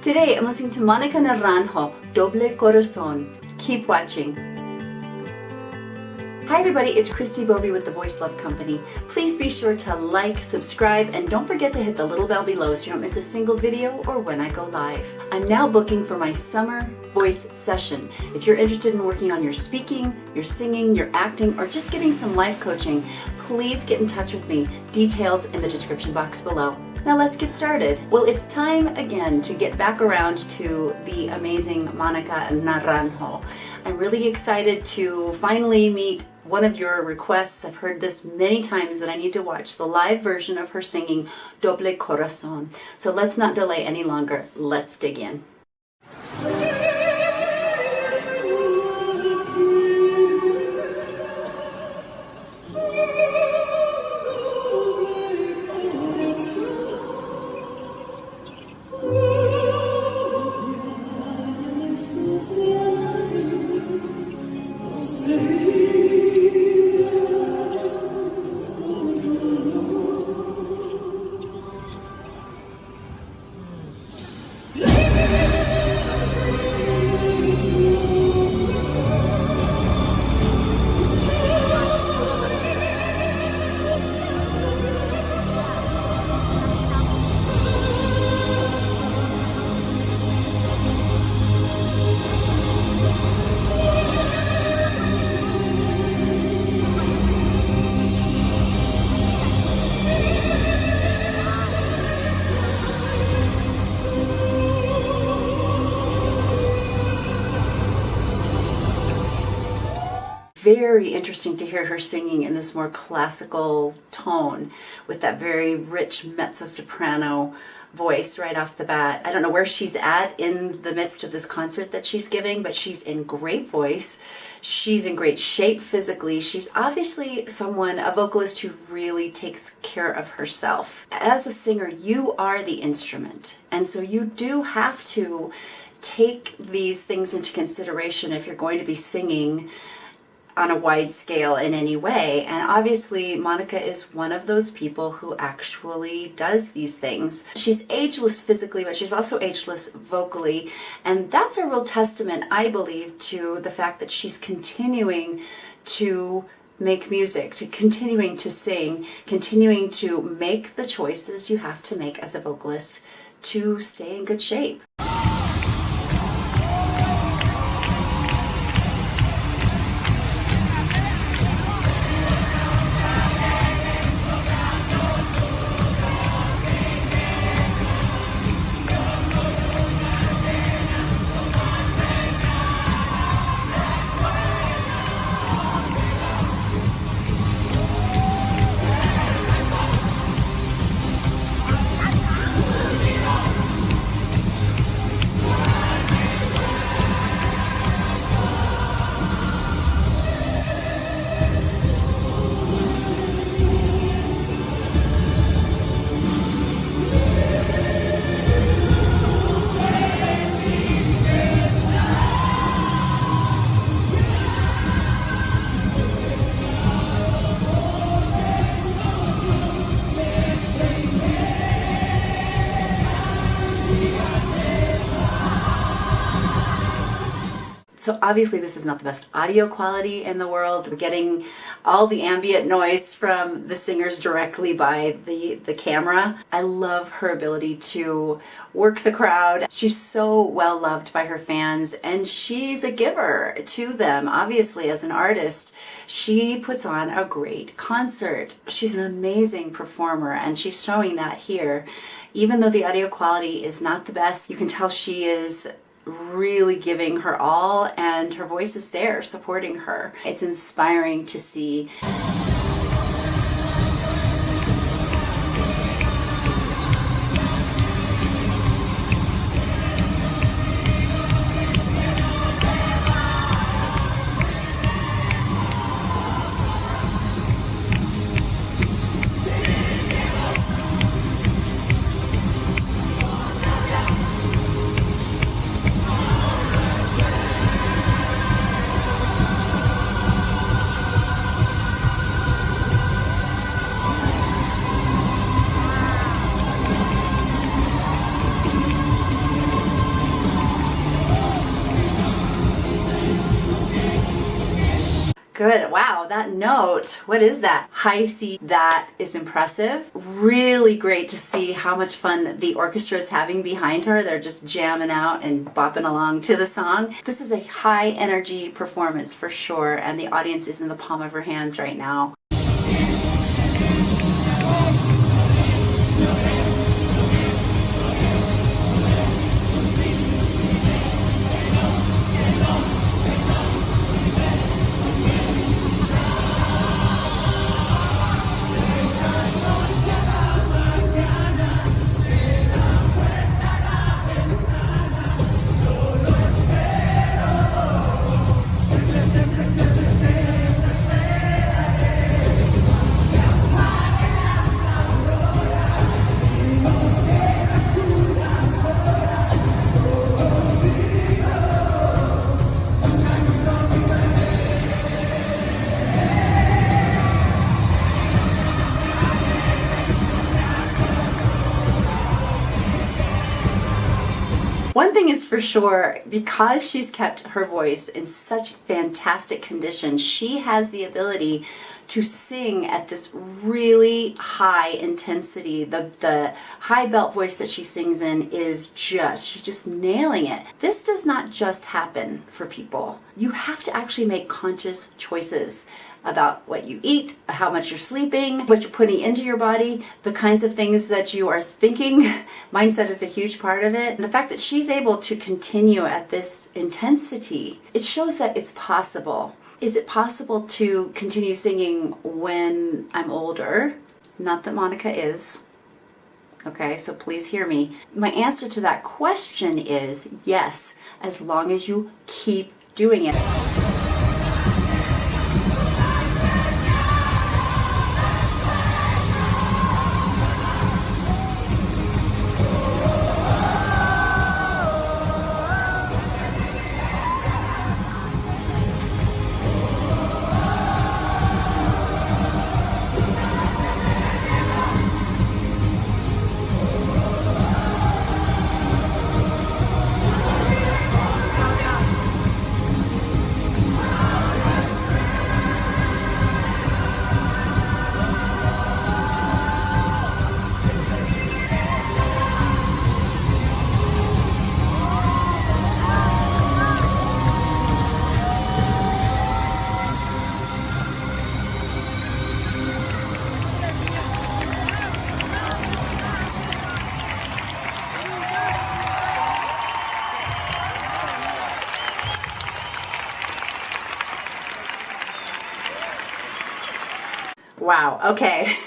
Today I'm listening to Monica Naranjo, Doble, Corazón. Keep watching. Hi everybody, it's Christi Bovee with the Voice Love Company. Please be sure to like, subscribe, and don't forget to hit the little bell below so you don't miss a single video or when I go live. I'm now booking for my summer voice session. If you're interested in working on your speaking, your singing, your acting, or just getting some life coaching, please get in touch with me. Details in the description box below. Now let's get started. Well, it's time again to get back around to the amazing Monica Naranjo. I'm really excited to finally meet one of your requests. I've heard this many times that I need to watch the live version of her singing Doble, Corazón. So let's not delay any longer. Let's dig in. Very interesting to hear her singing in this more classical tone with that very rich mezzo-soprano voice right off the bat. I don't know where she's at in the midst of this concert that she's giving, but she's in great voice. She's in great shape physically. She's obviously a vocalist who really takes care of herself. As a singer, you are the instrument, and so you do have to take these things into consideration if you're going to be singing on a wide scale in any way. And obviously Monica is one of those people who actually does these things. She's ageless physically, but she's also ageless vocally, and that's a real testament, I believe, to the fact that she's continuing to make music, to continuing to sing, continuing to make the choices you have to make as a vocalist to stay in good shape. So obviously this is not the best audio quality in the world. We're getting all the ambient noise from the singers directly by the camera. I love her ability to work the crowd. She's so well loved by her fans, and she's a giver to them. Obviously, as an artist, she puts on a great concert. She's an amazing performer, and she's showing that here. Even though the audio quality is not the best, you can tell she is really giving her all, and her voice is there supporting her. It's inspiring to see. good. Wow, that note, what is that? High C, that is impressive. Really great to see how much fun the orchestra is having behind her. They're just jamming out and bopping along to the song. This is a high energy performance for sure, and the audience is in the palm of her hands right now. One thing is for sure, because she's kept her voice in such fantastic condition, she has the ability to sing at this really high intensity. The high belt voice that she sings in is she's just nailing it. This does not just happen for people. You have to actually make conscious choices about what you eat, how much you're sleeping, what you're putting into your body, the kinds of things that you are thinking. Mindset is a huge part of it. And the fact that she's able to continue at this intensity, it shows that it's possible. Is it possible to continue singing when I'm older? Not that Monica is. Okay, so please hear me. My answer to that question is yes, as long as you keep doing it. Wow, okay.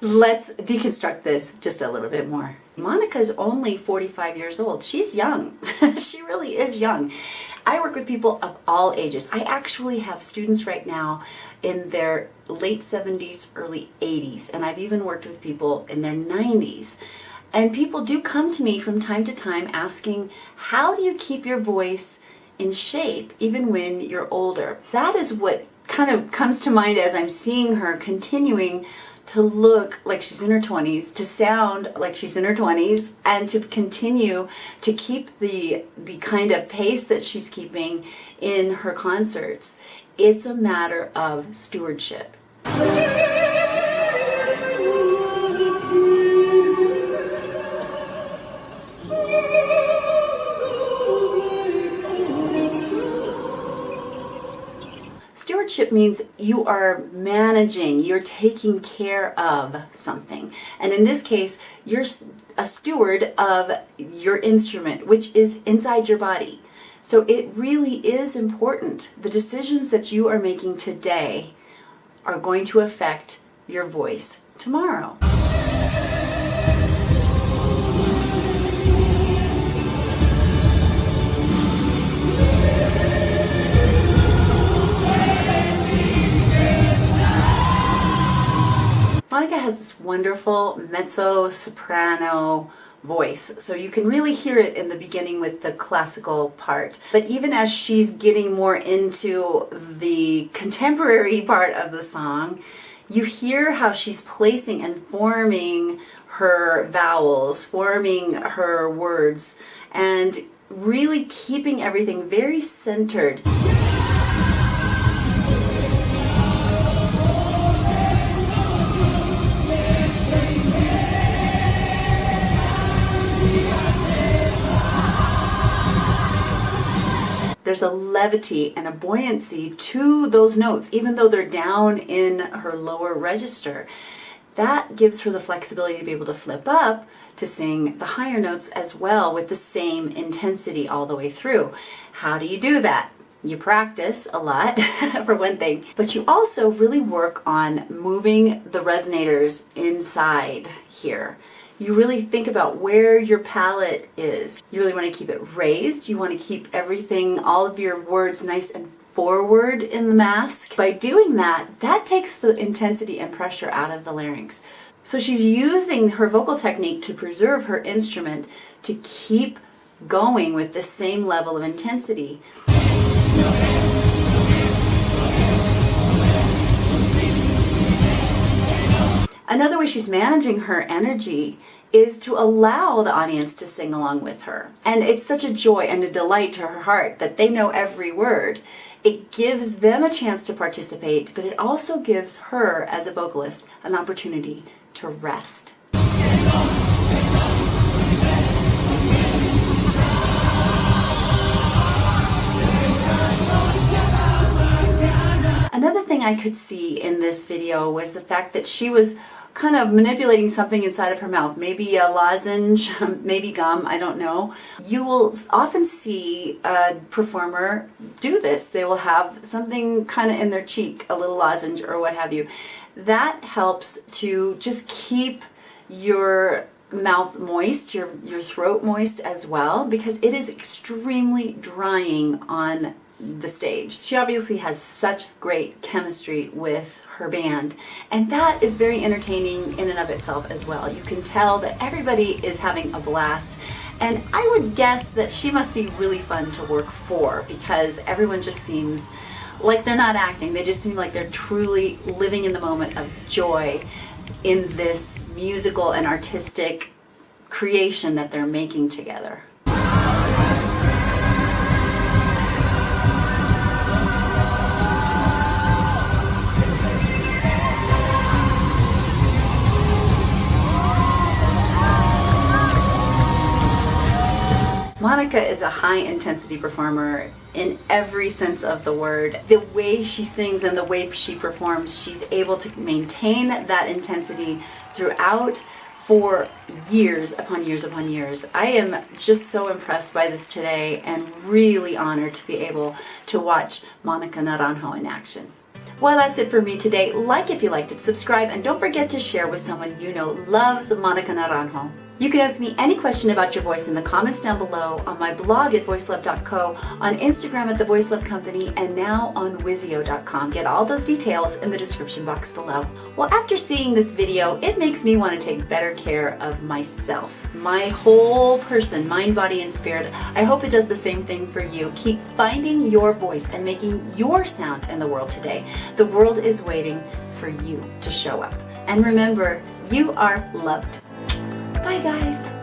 Let's deconstruct this just a little bit more. Monica's only 45 years old. She's young. She really is young. I work with people of all ages. I actually have students right now in their late 70s, early 80s, and I've even worked with people in their 90s. And people do come to me from time to time asking, how do you keep your voice in shape even when you're older? That is what kind of comes to mind as I'm seeing her continuing to look like she's in her 20s, to sound like she's in her 20s, and to continue to keep the kind of pace that she's keeping in her concerts. It's a matter of stewardship. Stewardship means you are managing, you're taking care of something. And in this case, you're a steward of your instrument, which is inside your body. So it really is important. The decisions that you are making today are going to affect your voice tomorrow. Monica has this wonderful mezzo-soprano voice, so you can really hear it in the beginning with the classical part. But even as she's getting more into the contemporary part of the song, you hear how she's placing and forming her vowels, forming her words, and really keeping everything very centered. there's a levity and a buoyancy to those notes, even though they're down in her lower register. That gives her the flexibility to be able to flip up to sing the higher notes as well with the same intensity all the way through. How do you do that? You practice a lot, for one thing, but you also really work on moving the resonators inside here. You really think about where your palette is. You really want to keep it raised. You want to keep everything, all of your words nice and forward in the mask. By doing that, that takes the intensity and pressure out of the larynx. So she's using her vocal technique to preserve her instrument to keep going with the same level of intensity. Another way she's managing her energy is to allow the audience to sing along with her. And it's such a joy and a delight to her heart that they know every word. It gives them a chance to participate, but it also gives her, as a vocalist, an opportunity to rest. Another thing I could see in this video was the fact that she was kind of manipulating something inside of her mouth, maybe a lozenge, maybe gum, I don't know. You will often see a performer do this. They will have something kind of in their cheek, a little lozenge or what have you. That helps to just keep your mouth moist, your throat moist as well, because it is extremely drying on the stage. She obviously has such great chemistry with her band, and that is very entertaining in and of itself as well. You can tell that everybody is having a blast, and I would guess that she must be really fun to work for, because everyone just seems like they're not acting. They just seem like they're truly living in the moment of joy in this musical and artistic creation that they're making together. Monica is a high-intensity performer in every sense of the word. The way she sings and the way she performs, she's able to maintain that intensity throughout for years upon years upon years. I am just so impressed by this today and really honored to be able to watch Monica Naranjo in action. Well, that's it for me today. Like if you liked it, subscribe, and don't forget to share with someone you know loves Monica Naranjo. You can ask me any question about your voice in the comments down below, on my blog at voicelove.co, on Instagram at The Voice Love Company, and now on Wizio.com. Get all those details in the description box below. Well, after seeing this video, it makes me want to take better care of myself, my whole person, mind, body, and spirit. I hope it does the same thing for you. Keep finding your voice and making your sound in the world today. The world is waiting for you to show up. And remember, you are loved. Bye, guys.